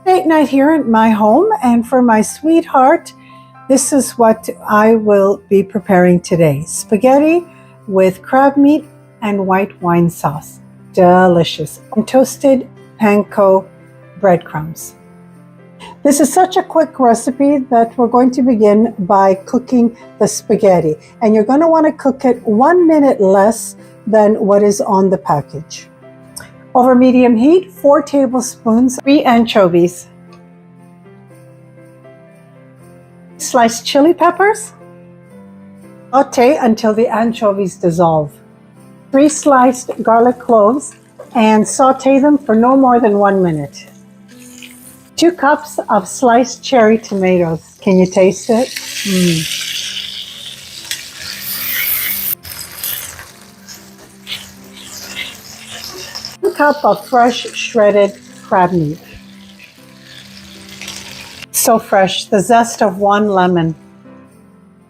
Date night here at my home, and for my sweetheart, this is what I will be preparing today. Spaghetti with crab meat and white wine sauce. Delicious. And toasted panko breadcrumbs. This is such a quick recipe that we're going to begin by cooking the spaghetti. And you're going to want to cook it 1 minute less than what is on the package. Over medium heat, 4 tablespoons, 3 anchovies. Sliced chili peppers. Saute until the anchovies dissolve. 3 sliced garlic cloves and saute them for no more than 1 minute. 2 cups of sliced cherry tomatoes. Can you taste it? 1 cup of fresh shredded crab meat. So fresh, the zest of 1 lemon.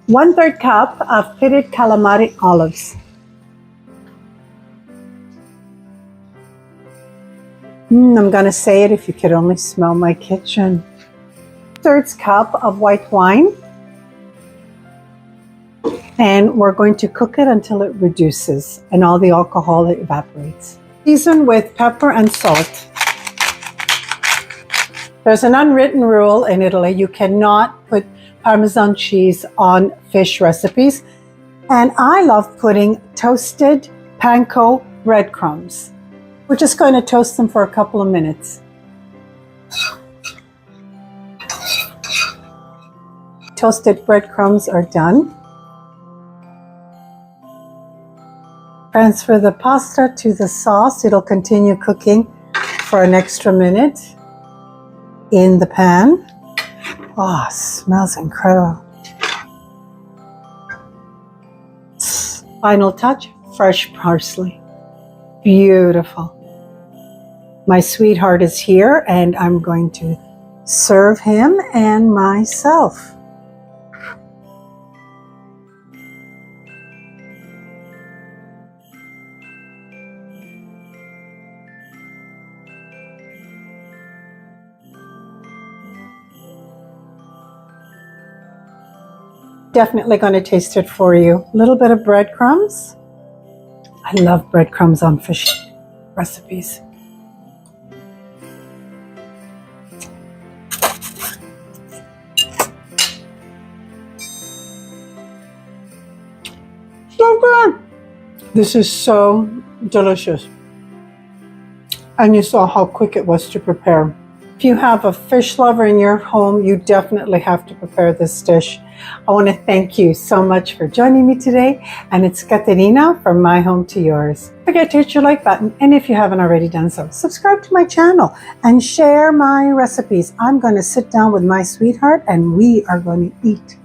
1/3 cup of pitted calamari olives. I'm gonna say it if you could only smell my kitchen. 1/3 cup of white wine. And we're going to cook it until it reduces and all the alcohol evaporates. Season with pepper and salt. There's an unwritten rule in Italy. You cannot put Parmesan cheese on fish recipes. And I love putting toasted panko breadcrumbs. We're just going to toast them for a couple of minutes. Toasted breadcrumbs are done. Transfer the pasta to the sauce. It'll continue cooking for an extra minute in the pan. Oh, smells incredible. Final touch, fresh parsley. Beautiful. My sweetheart is here and I'm going to serve him and myself. Definitely going to taste it for you. A little bit of breadcrumbs. I love breadcrumbs on fish recipes. So good. This is so delicious. And you saw how quick it was to prepare. If you have a fish lover in your home, you definitely have to prepare this dish. I want to thank you so much for joining me today. And it's Caterina from my home to yours. Don't forget to hit your like button. And if you haven't already done so, subscribe to my channel and share my recipes. I'm going to sit down with my sweetheart and we are going to eat.